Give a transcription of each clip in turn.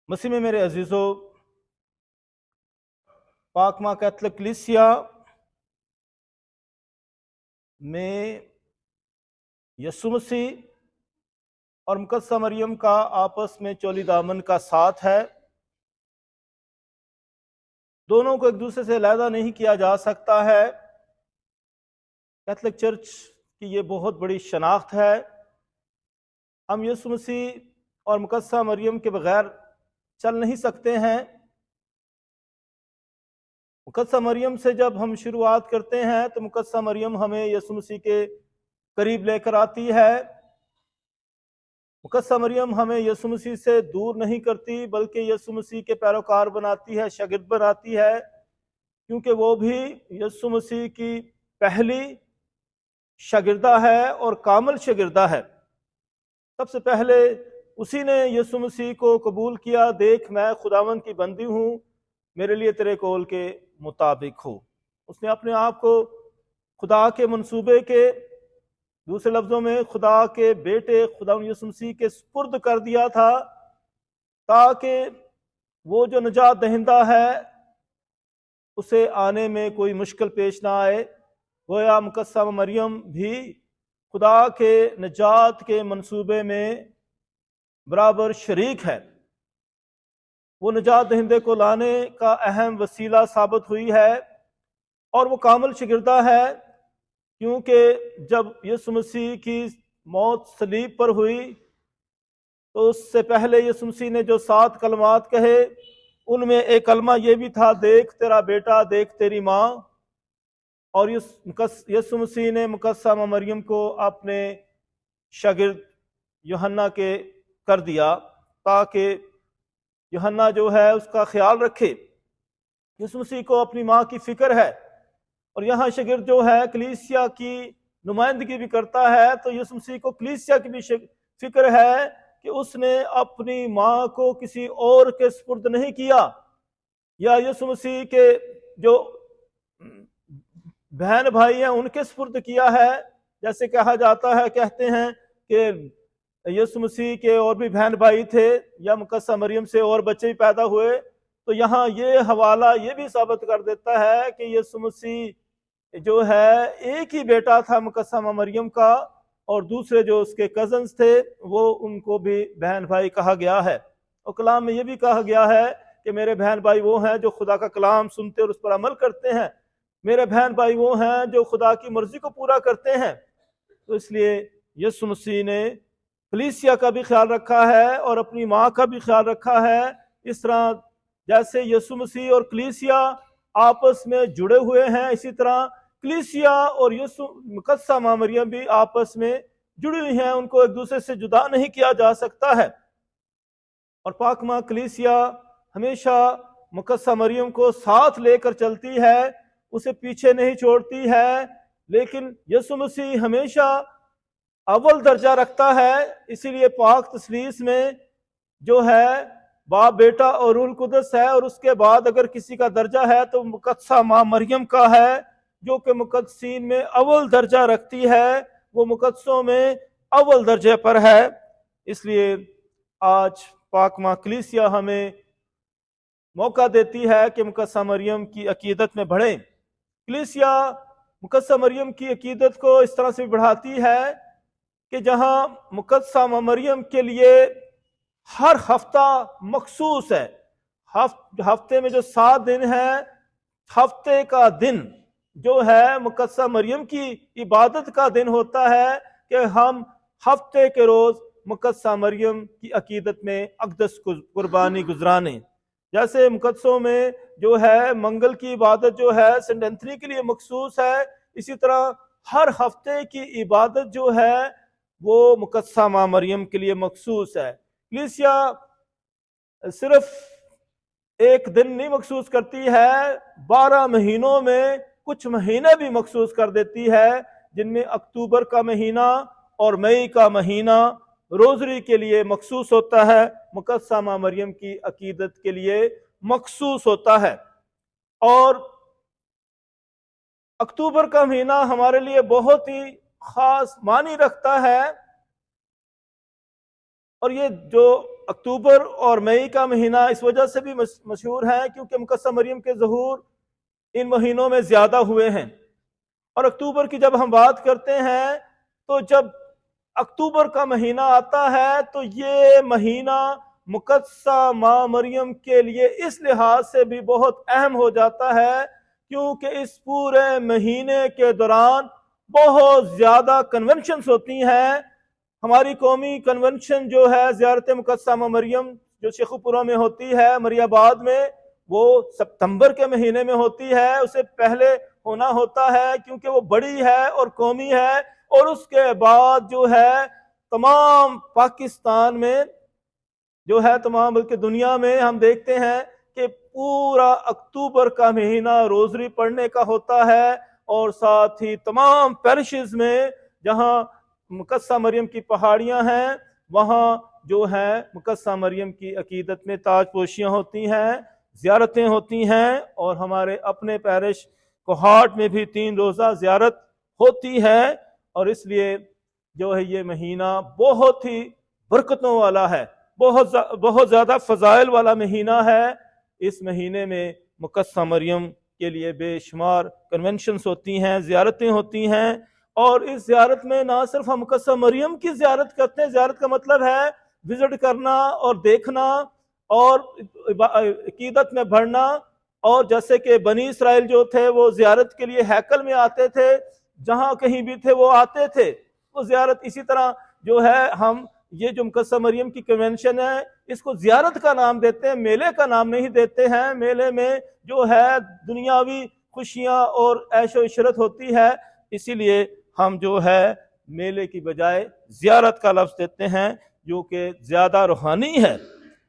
مسیح میں میرے عزیزو، پاک ماں کیتھولک کلیسیا میں یسوع مسیح اور مقدسہ مریم کا آپس میں چولی دامن کا ساتھ ہے۔ دونوں کو ایک دوسرے سے علیحدہ نہیں کیا جا سکتا ہے۔ کیتھولک چرچ کی یہ بہت بڑی شناخت ہے۔ ہم یسوع مسیح اور مقدسہ مریم کے بغیر چل نہیں سکتے ہیں۔ مقدسہ مریم سے جب ہم شروعات کرتے ہیں تو مقدسہ مریم ہمیں یسوع مسیح کے قریب لے کر آتی ہے۔ مقدسہ مریم ہمیں یسوع مسیح سے دور نہیں کرتی بلکہ یسوع مسیح کے پیروکار بناتی ہے، شاگرد بناتی ہے، کیونکہ وہ بھی یسوع مسیح کی پہلی شاگردہ ہے اور کامل شاگردہ ہے۔ سب سے پہلے اسی نے یسوع مسیح کو قبول کیا، دیکھ میں خداوند کی بندی ہوں، میرے لیے تیرے قول کے مطابق ہو۔ اس نے اپنے آپ کو خدا کے منصوبے کے، دوسرے لفظوں میں خدا کے بیٹے خداوند یسوع مسیح کے سپرد کر دیا تھا، تاکہ وہ جو نجات دہندہ ہے اسے آنے میں کوئی مشکل پیش نہ آئے۔ گویا مقدسہ مریم بھی خدا کے نجات کے منصوبے میں برابر شریک ہے۔ وہ نجات دہندے کو لانے کا اہم وسیلہ ثابت ہوئی ہے اور وہ کامل شاگردہ ہے، کیونکہ جب یسوع مسیح کی موت صلیب پر ہوئی تو اس سے پہلے یسوع مسیح نے جو 7 کلمات کہے ان میں ایک کلمہ یہ بھی تھا، دیکھ تیرا بیٹا، دیکھ تیری ماں۔ اور یسوع مسیح نے مقدسہ مریم کو اپنے شاگرد یوحنا کے کر دیا تاکہ یوحنا جو ہے اس کا خیال رکھے۔ یسوع مسیح کو اپنی ماں کی فکر ہے، اور یہاں شاگرد جو ہے کلیسیا کی نمائندگی بھی کرتا ہے، تو یسوع مسیح کو کلیسیا کی بھی فکر ہے کہ اس نے اپنی ماں کو کسی اور کے سپرد نہیں کیا، یا یسوع مسیح کے جو بہن بھائی ہیں ان کے سپرد کیا ہے۔ جیسے کہا جاتا ہے، کہتے ہیں کہ یسوع مسیح کے اور بھی بہن بھائی تھے یا مقدسہ مریم سے اور بچے بھی پیدا ہوئے، تو یہاں یہ حوالہ یہ بھی ثابت کر دیتا ہے کہ یسوع مسیح جو ہے ایک ہی بیٹا تھا مقدسہ مریم کا، اور دوسرے جو اس کے کزنز تھے وہ ان کو بھی بہن بھائی کہا گیا ہے۔ اور کلام میں یہ بھی کہا گیا ہے کہ میرے بہن بھائی وہ ہیں جو خدا کا کلام سنتے اور اس پر عمل کرتے ہیں، میرے بہن بھائی وہ ہیں جو خدا کی مرضی کو پورا کرتے ہیں۔ تو اس لیے یسوع مسیح نے کلیسیا کا بھی خیال رکھا ہے اور اپنی ماں کا بھی خیال رکھا ہے۔ اس طرح جیسے یسوع مسیح اور کلیسیا آپس میں جڑے ہوئے ہیں، اسی طرح کلیسیا اور مقدسہ مریم بھی آپس میں جڑی ہوئی ہیں، ان کو ایک دوسرے سے جدا نہیں کیا جا سکتا ہے۔ اور پاک ماں کلیسیا ہمیشہ مقدسہ مریم کو ساتھ لے کر چلتی ہے، اسے پیچھے نہیں چھوڑتی ہے، لیکن یسوع مسیح ہمیشہ اول درجہ رکھتا ہے۔ اسی لیے پاک تثلیث میں جو ہے باپ، بیٹا اور روح القدس ہے، اور اس کے بعد اگر کسی کا درجہ ہے تو مقدسہ ماں مریم کا ہے، جو کہ مقدسین میں اول درجہ رکھتی ہے، وہ مقدسوں میں اول درجے پر ہے۔ اس لیے آج پاک ماں کلیسیا ہمیں موقع دیتی ہے کہ مقدسہ مریم کی عقیدت میں بڑھیں۔ کلیسیا مقدسہ مریم کی عقیدت کو اس طرح سے بڑھاتی ہے کہ جہاں مقدسہ مریم کے لیے ہر ہفتہ مخصوص ہے، ہفتے میں جو 7 دن ہیں، ہفتے کا دن جو ہے مقدسہ مریم کی عبادت کا دن ہوتا ہے کہ ہم ہفتے کے روز مقدسہ مریم کی عقیدت میں اقدس قربانی گزرانے۔ جیسے مقدسوں میں جو ہے منگل کی عبادت جو ہے سینٹ اینتھنی کے لیے مخصوص ہے، اسی طرح ہر ہفتے کی عبادت جو ہے وہ مقدسہ ماں مریم کے لیے مخصوص ہے۔ کلیسیا صرف ایک دن نہیں مخصوص کرتی ہے، 12 مہینوں میں کچھ مہینے بھی مخصوص کر دیتی ہے، جن میں اکتوبر کا مہینہ اور مئی کا مہینہ روزری کے لیے مخصوص ہوتا ہے، مقدسہ ماں مریم کی عقیدت کے لیے مخصوص ہوتا ہے۔ اور اکتوبر کا مہینہ ہمارے لیے بہت ہی خاص معنی رکھتا ہے، اور یہ جو اکتوبر اور مئی کا مہینہ اس وجہ سے بھی مشہور ہے کیونکہ مقدسہ مریم کے ظہور ان مہینوں میں زیادہ ہوئے ہیں۔ اور اکتوبر کی جب ہم بات کرتے ہیں تو جب اکتوبر کا مہینہ آتا ہے تو یہ مہینہ مقدسہ ماں مریم کے لیے اس لحاظ سے بھی بہت اہم ہو جاتا ہے کیونکہ اس پورے مہینے کے دوران بہت زیادہ کنونشنز ہوتی ہیں۔ ہماری قومی کنونشن جو ہے زیارت مقدسہ ماں مریم جو شیخو پورہ میں ہوتی ہے مری آباد میں، وہ ستمبر کے مہینے میں ہوتی ہے، اسے پہلے ہونا ہوتا ہے کیونکہ وہ بڑی ہے اور قومی ہے، اور اس کے بعد جو ہے تمام پاکستان میں جو ہے تمام بلکہ دنیا میں ہم دیکھتے ہیں کہ پورا اکتوبر کا مہینہ روزری پڑھنے کا ہوتا ہے، اور ساتھ ہی تمام پیرشز میں جہاں مقدسہ مریم کی پہاڑیاں ہیں وہاں جو ہے مقدسہ مریم کی عقیدت میں تاج پوشیاں ہوتی ہیں، زیارتیں ہوتی ہیں، اور ہمارے اپنے پیرش کوہاٹ میں بھی 3 روزہ زیارت ہوتی ہے۔ اور اس لیے جو ہے یہ مہینہ بہت ہی برکتوں والا ہے، بہت زیادہ فضائل والا مہینہ ہے۔ اس مہینے میں مقدسہ مریم کے لیے بے شمار کنونشنز ہوتی ہیں، زیارتیں ہوتی ہیں، اور اس زیارت میں نہ صرف ہم مقدسہ مریم کی زیارت کرتے ہیں، زیارت کا مطلب ہے وزٹ کرنا اور دیکھنا اور عقیدت میں بڑھنا، اور جیسے کہ بنی اسرائیل جو تھے وہ زیارت کے لیے ہیکل میں آتے تھے، جہاں کہیں بھی تھے وہ آتے تھے وہ زیارت، اسی طرح جو ہے ہم یہ جو مقدسہ مریم کی کنونشن ہے اس کو زیارت کا نام دیتے ہیں، میلے کا نام نہیں دیتے ہیں۔ میلے میں جو ہے دنیاوی خوشیاں اور عیش و عشرت ہوتی ہے، اسی لیے ہم جو ہے میلے کی بجائے زیارت کا لفظ دیتے ہیں جو کہ زیادہ روحانی ہے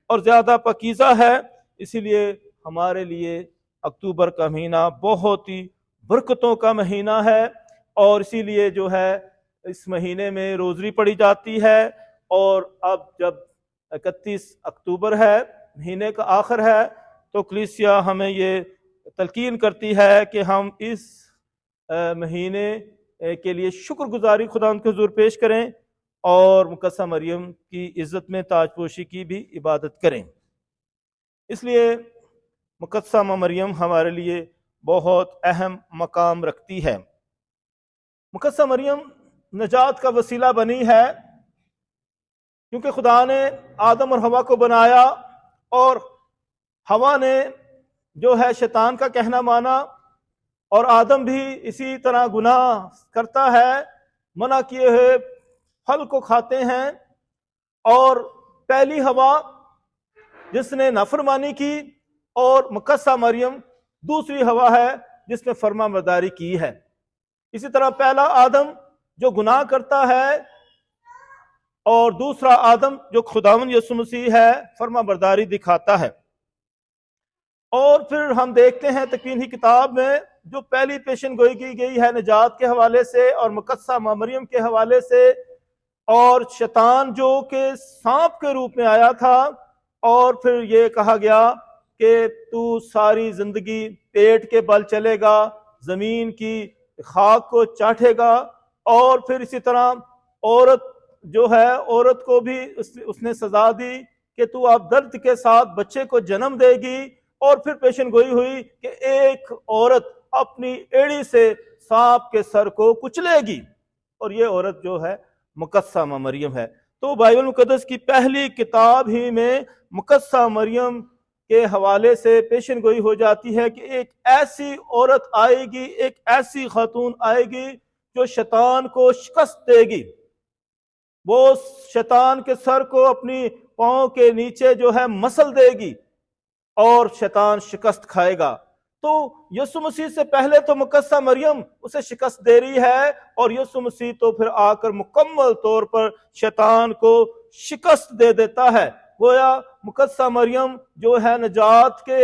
اور زیادہ پاکیزہ ہے۔ اسی لیے ہمارے لیے اکتوبر کا مہینہ بہت ہی برکتوں کا مہینہ ہے، اور اسی لیے جو ہے اس مہینے میں روزری پڑھی جاتی ہے۔ اور اب جب 31 اکتوبر ہے، مہینے کا آخر ہے، تو کلیسیا ہمیں یہ تلقین کرتی ہے کہ ہم اس مہینے کے لیے شکر گزاری خدا ان کے حضور پیش کریں اور مقدسہ مریم کی عزت میں تاج پوشی کی بھی عبادت کریں۔ اس لیے مقدسہ ماں مریم ہمارے لیے بہت اہم مقام رکھتی ہے۔ مقدسہ مریم نجات کا وسیلہ بنی ہے کیونکہ خدا نے آدم اور حوا کو بنایا، اور حوا نے جو ہے شیطان کا کہنا مانا، اور آدم بھی اسی طرح گناہ کرتا ہے، منع کیے ہوئے پھل کو کھاتے ہیں، اور پہلی حوا جس نے نافرمانی کی، اور مقدسہ مریم دوسری حوا ہے جس نے فرما برداری کی ہے۔ اسی طرح پہلا آدم جو گناہ کرتا ہے اور دوسرا آدم جو خداوند یسوع مسیح ہے فرما برداری دکھاتا ہے۔ اور پھر ہم دیکھتے ہیں تکوین کی کتاب میں جو پہلی پیشن گوئی کی گئی ہے نجات کے حوالے سے اور مقدسہ ماں مریم کے حوالے سے، اور شیطان جو کہ سانپ کے روپ میں آیا تھا، اور پھر یہ کہا گیا کہ تو ساری زندگی پیٹ کے بل چلے گا، زمین کی خاک کو چاٹے گا، اور پھر اسی طرح عورت جو ہے عورت کو بھی اس نے سزا دی کہ تو اب درد کے ساتھ بچے کو جنم دے گی، اور پھر پیشن گوئی ہوئی کہ ایک عورت اپنی ایڑی سے سانپ کے سر کو کچلے گی، اور یہ عورت جو ہے مقدسہ ماں مریم ہے۔ تو بائبل مقدس کی پہلی کتاب ہی میں مقدسہ مریم کے حوالے سے پیشن گوئی ہو جاتی ہے کہ ایک ایسی عورت آئے گی، ایک ایسی خاتون آئے گی جو شیطان کو شکست دے گی، وہ شیطان کے سر کو اپنی پاؤں کے نیچے جو ہے مسل دے گی اور شیطان شکست کھائے گا۔ تو یسوع مسیح سے پہلے تو مقدسہ مریم اسے شکست دے رہی ہے، اور یسوع مسیح تو پھر آ کر مکمل طور پر شیطان کو شکست دے دیتا ہے۔ گویا مقدسہ مریم جو ہے نجات کے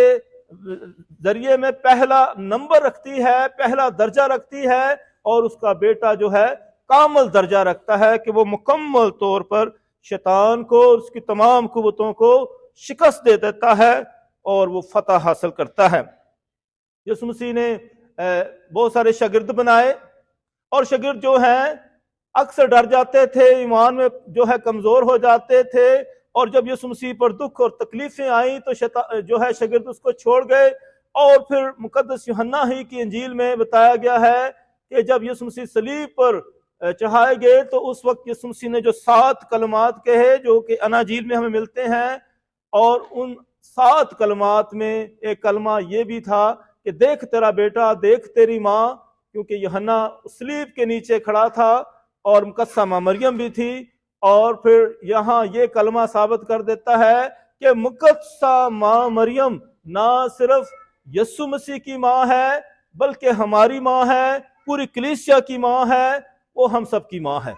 ذریعے میں پہلا نمبر رکھتی ہے، پہلا درجہ رکھتی ہے، اور اس کا بیٹا جو ہے کامل درجہ رکھتا ہے کہ وہ مکمل طور پر شیطان کو اور اس کی تمام قوتوں کو شکست دے دیتا ہے اور وہ فتح حاصل کرتا ہے۔ یسوع مسیح نے بہت سارے شاگرد بنائے، اور شاگرد جو ہیں اکثر ڈر جاتے تھے، ایمان میں جو ہے کمزور ہو جاتے تھے، اور جب یسوع مسیح پر دکھ اور تکلیفیں آئیں تو جو ہے شاگرد اس کو چھوڑ گئے. اور پھر مقدس یوحنا ہی کی انجیل میں بتایا گیا ہے کہ جب یسوع مسیح صلیب پر چڑھائے گئے تو اس وقت یسوع مسیح نے جو 7 کلمات کہے جو کہ اناجیل میں ہمیں ملتے ہیں، اور ان 7 کلمات میں ایک کلمہ یہ بھی تھا کہ دیکھ تیرا بیٹا، دیکھ تیری ماں، کیونکہ یوحنا صلیب کے نیچے کھڑا تھا اور مقدسہ ماں مریم بھی تھی. اور پھر یہاں یہ کلمہ ثابت کر دیتا ہے کہ مقدسہ ماں مریم نہ صرف یسوع مسیح کی ماں ہے بلکہ ہماری ماں ہے، پوری کلیسیا کی ماں ہے، وہ ہم سب کی ماں ہے.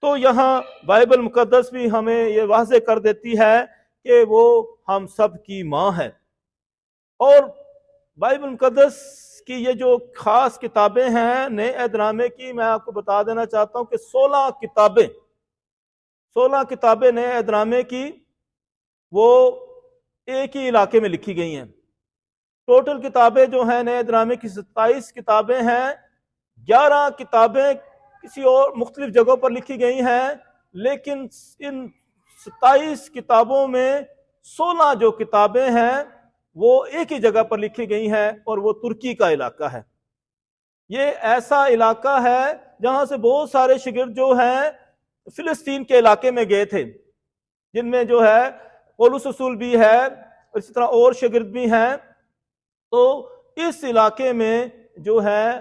تو یہاں بائبل مقدس بھی ہمیں یہ واضح کر دیتی ہے کہ وہ ہم سب کی ماں ہے. اور بائبل مقدس کی یہ جو خاص کتابیں ہیں نئے عہد نامے کی، میں آپ کو بتا دینا چاہتا ہوں کہ 16 کتابیں نئے عہد نامے کی وہ ایک ہی علاقے میں لکھی گئی ہیں. ٹوٹل کتابیں جو ہیں نئے عہد نامے کی 27 کتابیں ہیں. 11 کتابیں کسی اور مختلف جگہوں پر لکھی گئی ہیں، لیکن ان 27 کتابوں میں 16 جو کتابیں ہیں وہ ایک ہی جگہ پر لکھی گئی ہیں، اور وہ ترکی کا علاقہ ہے. یہ ایسا علاقہ ہے جہاں سے بہت سارے شاگرد جو ہیں فلسطین کے علاقے میں گئے تھے، جن میں جو ہے پولس رسول بھی ہے، اسی طرح اور شاگرد بھی ہیں. تو اس علاقے میں جو ہے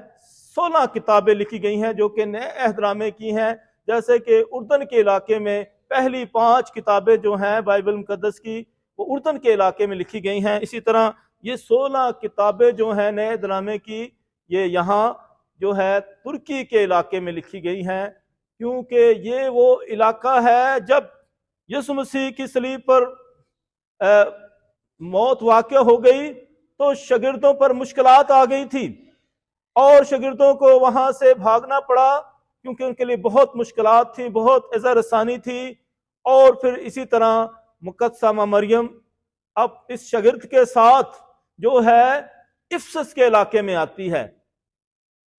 16 کتابیں لکھی گئی ہیں جو کہ نئے عہد نامے کی ہیں. جیسے کہ اردن کے علاقے میں پہلی 5 کتابیں جو ہیں بائبل مقدس کی وہ اردن کے علاقے میں لکھی گئی ہیں. اسی طرح یہ 16 کتابیں جو ہیں نئے عہد نامے کی یہ یہاں جو ہے ترکی کے علاقے میں لکھی گئی ہیں، کیونکہ یہ وہ علاقہ ہے جب یسوع مسیح کی صلیب پر موت واقع ہو گئی تو شاگردوں پر مشکلات آ گئی تھی، اور شاگردوں کو وہاں سے بھاگنا پڑا کیونکہ ان کے لیے بہت مشکلات تھی، بہت اذیت رسانی تھی. اور پھر اسی طرح مقدسہ ماں مریم اب اس شاگرد کے ساتھ جو ہے افسس کے علاقے میں آتی ہے،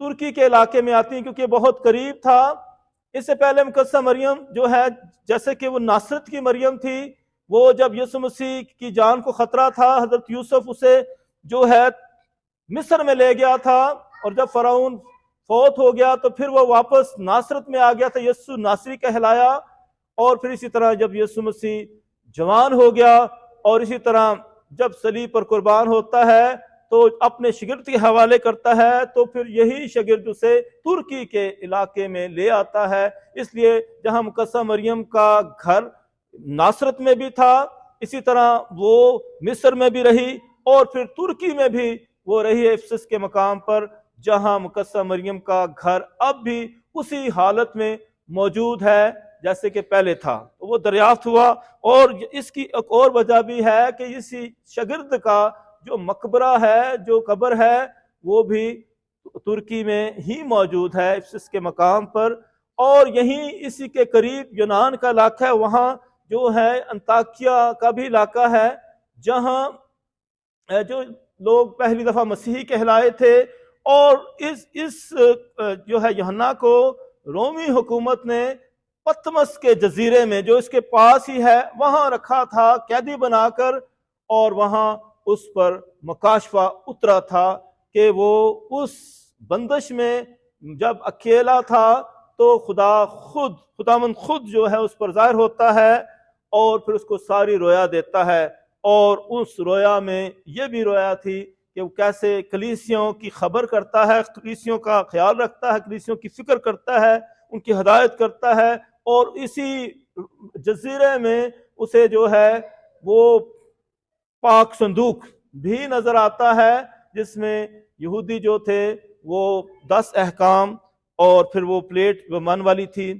ترکی کے علاقے میں آتی ہے، کیونکہ بہت قریب تھا. اس سے پہلے مقدسہ مریم جو ہے جیسے کہ وہ ناصرت کی مریم تھی، وہ جب یسوع مسیح کی جان کو خطرہ تھا حضرت یوسف اسے جو ہے مصر میں لے گیا تھا، اور جب فرعون فوت ہو گیا تو پھر وہ واپس ناصرت میں آ گیا تھا، یسوع ناصری کہلایا. اور پھر اسی طرح جب یسوع مسیح جوان ہو گیا اور اسی طرح جب صلیب پر قربان ہوتا ہے تو اپنے شاگرد کے حوالے کرتا ہے، تو پھر یہی شاگرد اسے ترکی کے علاقے میں لے آتا ہے. اس لیے جہاں مقدسہ مریم کا گھر ناصرت میں بھی تھا، اسی طرح وہ مصر میں بھی رہی، اور پھر ترکی میں بھی وہ رہی ہے افسس کے مقام پر، جہاں مقدسہ مریم کا گھر اب بھی اسی حالت میں موجود ہے جیسے کہ پہلے تھا. وہ دریافت ہوا، اور اس کی ایک اور وجہ بھی ہے کہ اسی شاگرد کا جو مقبرہ ہے، جو قبر ہے، وہ بھی ترکی میں ہی موجود ہے افسس کے مقام پر. اور یہیں اسی کے قریب یونان کا علاقہ ہے، وہاں جو ہے انطاکیہ کا بھی علاقہ ہے، جہاں جو لوگ پہلی دفعہ مسیحی کہلائے تھے. اور اس جو ہے یوحنا کو رومی حکومت نے پتمس کے جزیرے میں جو اس کے پاس ہی ہے وہاں رکھا تھا قیدی بنا کر، اور وہاں اس پر مکاشفہ اترا تھا کہ وہ اس بندش میں جب اکیلا تھا تو خداوند خود جو ہے اس پر ظاہر ہوتا ہے اور پھر اس کو ساری رویا دیتا ہے. اور اس رویا میں یہ بھی رویا تھی کہ وہ کیسے کلیسیوں کی خبر کرتا ہے، کلیسیوں کا خیال رکھتا ہے، کلیسیوں کی فکر کرتا ہے، ان کی ہدایت کرتا ہے. اور اسی جزیرے میں اسے جو ہے وہ پاک صندوق بھی نظر آتا ہے، جس میں یہودی جو تھے وہ 10 احکام اور پھر وہ پلیٹ وہ من والی تھی،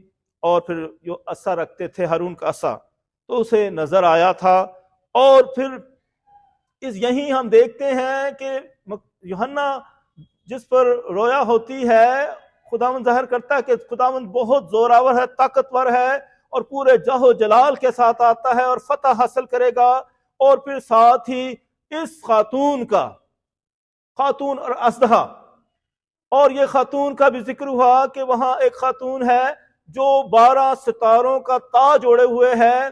اور پھر جو عصا رکھتے تھے ہارون کا عصا، تو اسے نظر آیا تھا. اور پھر یہیں ہم دیکھتے ہیں کہ یوحنا جس پر رویا ہوتی ہے، خداوند ظاہر کرتا ہے کہ خداوند بہت زوراور ہے، طاقتور ہے، اور پورے جاہ و جلال کے ساتھ آتا ہے اور فتح حاصل کرے گا. اور پھر ساتھ ہی اس خاتون اور اژدہا، اور یہ خاتون کا بھی ذکر ہوا کہ وہاں ایک خاتون ہے جو 12 ستاروں کا تاج اوڑے ہوئے ہے،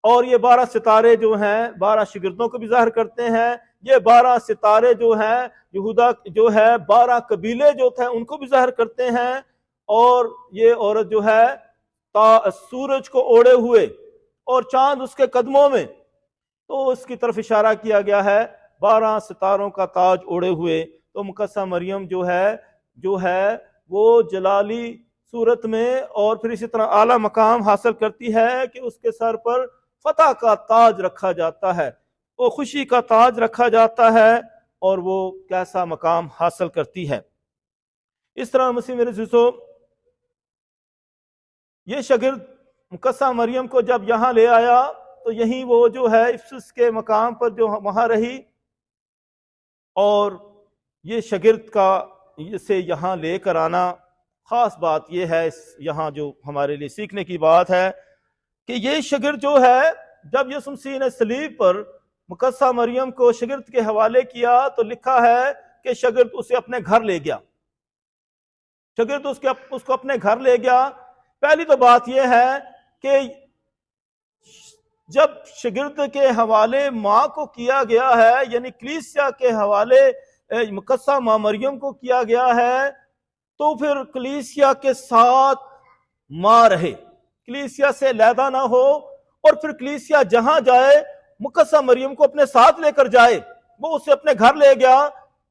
اور یہ 12 ستارے جو ہیں 12 شاگردوں کو بھی ظاہر کرتے ہیں. یہ 12 ستارے جو ہیں یہودا جو ہے 12 قبیلے جو تھے ان کو بھی ظاہر کرتے ہیں. اور یہ عورت جو ہے سورج کو اوڑے ہوئے اور چاند اس کے قدموں میں، تو اس کی طرف اشارہ کیا گیا ہے 12 ستاروں کا تاج اوڑے ہوئے. تو مقدسہ مریم جو ہے وہ جلالی صورت میں اور پھر اسی طرح اعلیٰ مقام حاصل کرتی ہے کہ اس کے سر پر فتح کا تاج رکھا جاتا ہے، وہ خوشی کا تاج رکھا جاتا ہے، اور وہ کیسا مقام حاصل کرتی ہے. اس طرح مسیح میرے عزیزو، یہ شاگرد مقدسہ مریم کو جب یہاں لے آیا تو یہیں وہ جو ہے افسس کے مقام پر جو وہاں رہی، اور یہ شاگرد کا اسے یہاں لے کر آنا خاص بات یہ ہے، یہاں جو ہمارے لیے سیکھنے کی بات ہے کہ یہ شاگرد جو ہے جب یسوع مسیح نے صلیب پر مقدسہ مریم کو شاگرد کے حوالے کیا تو لکھا ہے کہ شاگرد اسے اپنے گھر لے گیا. شاگرد اس کو اپنے گھر لے گیا. پہلی تو بات یہ ہے کہ جب شاگرد کے حوالے ماں کو کیا گیا ہے، یعنی کلیسیا کے حوالے مقدسہ ماں مریم کو کیا گیا ہے، تو پھر کلیسیا کے ساتھ ماں رہے، کلیسیا سے علیحدہ نہ ہو، اور پھر کلیسیا جہاں جائے مقدسہ مریم کو اپنے ساتھ لے کر جائے. وہ اسے اپنے گھر لے گیا.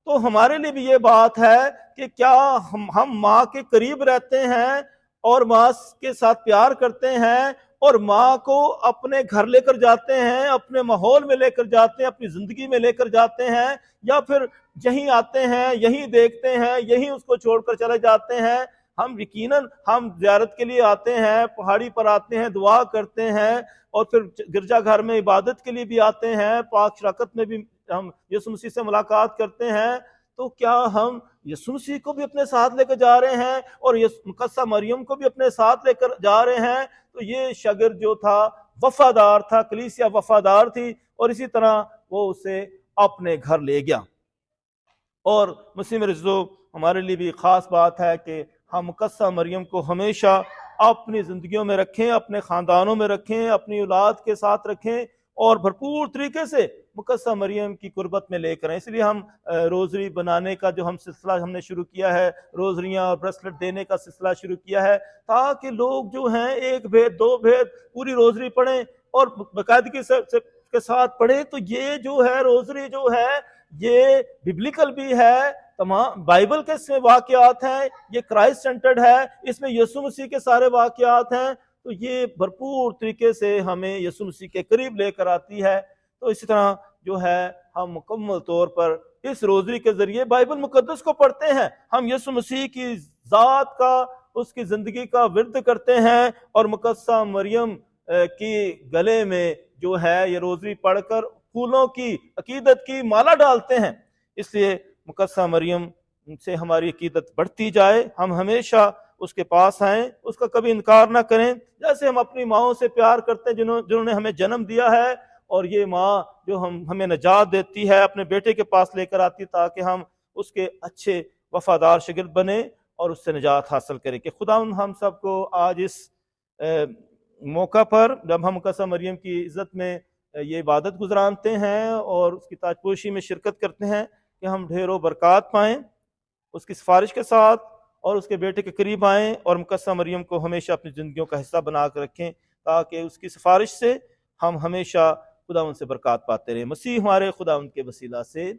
تو ہمارے لیے بھی یہ بات ہے کہ کیا ہم ماں کے قریب رہتے ہیں اور ماں کے ساتھ پیار کرتے ہیں اور ماں کو اپنے گھر لے کر جاتے ہیں، اپنے ماحول میں لے کر جاتے ہیں، اپنی زندگی میں لے کر جاتے ہیں، یا پھر یہیں آتے ہیں، یہیں دیکھتے ہیں، یہیں اس کو چھوڑ کر چلے جاتے ہیں. ہم یقیناً ہم زیارت کے لیے آتے ہیں، پہاڑی پر آتے ہیں، دعا کرتے ہیں، اور پھر گرجا گھر میں عبادت کے لیے بھی آتے ہیں، پاک شراکت میں بھی ہم یسوع مسیح سے ملاقات کرتے ہیں. تو کیا ہم یسوع مسیح کو بھی اپنے ساتھ لے کر جا رہے ہیں اور مقدسہ مریم کو بھی اپنے ساتھ لے کر جا رہے ہیں؟ تو یہ شاگرد جو تھا وفادار تھا، کلیسیا وفادار تھی، اور اسی طرح وہ اسے اپنے گھر لے گیا. اور مسیح میرے عزیزو، ہمارے لیے بھی خاص بات ہے کہ ہم مقدسہ مریم کو ہمیشہ اپنی زندگیوں میں رکھیں، اپنے خاندانوں میں رکھیں، اپنی اولاد کے ساتھ رکھیں، اور بھرپور طریقے سے مقدسہ مریم کی قربت میں لے کریں. اس لیے ہم روزری بنانے کا جو سلسلہ ہم نے شروع کیا ہے، روزریاں اور بریسلٹ دینے کا سلسلہ شروع کیا ہے، تاکہ لوگ جو ہیں 1 بھید 2 بھید پوری روزری پڑھیں اور باقاعدگی کے ساتھ پڑھیں. تو یہ جو ہے روزری جو ہے یہ ببلیکل بھی ہے، تمام بائبل کے اس میں واقعات ہیں، یہ کرائسٹ سینٹرڈ ہے، اس میں یسوع مسیح کے سارے واقعات ہیں. تو یہ بھرپور طریقے سے ہمیں یسوع مسیح کے قریب لے کر آتی ہے. تو اسی طرح جو ہے ہم مکمل طور پر اس روزری کے ذریعے بائبل مقدس کو پڑھتے ہیں، ہم یسوع مسیح کی ذات کا، اس کی زندگی کا ورد کرتے ہیں، اور مقدسہ مریم کی گلے میں جو ہے یہ روزری پڑھ کر پھولوں کی عقیدت کی مالا ڈالتے ہیں. اس لیے مقدسہ مریم سے ہماری عقیدت بڑھتی جائے، ہم ہمیشہ اس کے پاس آئیں، اس کا کبھی انکار نہ کریں، جیسے ہم اپنی ماؤں سے پیار کرتے ہیں جنہوں نے ہمیں جنم دیا ہے. اور یہ ماں جو ہمیں نجات دیتی ہے اپنے بیٹے کے پاس لے کر آتی تاکہ ہم اس کے اچھے وفادار شاگرد بنیں اور اس سے نجات حاصل کریں. کہ خدا ہم سب کو آج اس موقع پر جب ہم مقدسہ مریم کی عزت میں یہ عبادت گزارتے ہیں اور اس کی تاج پوشی میں شرکت کرتے ہیں کہ ہم ڈھیروں برکات پائیں اس کی سفارش کے ساتھ، اور اس کے بیٹے کے قریب آئیں اور مقدسہ مریم کو ہمیشہ اپنی زندگیوں کا حصہ بنا کر رکھیں تاکہ اس کی سفارش سے ہم ہمیشہ خدا ان سے برکات پاتے رہیں. مسیح ہمارے خدا ان کے وسیلہ سے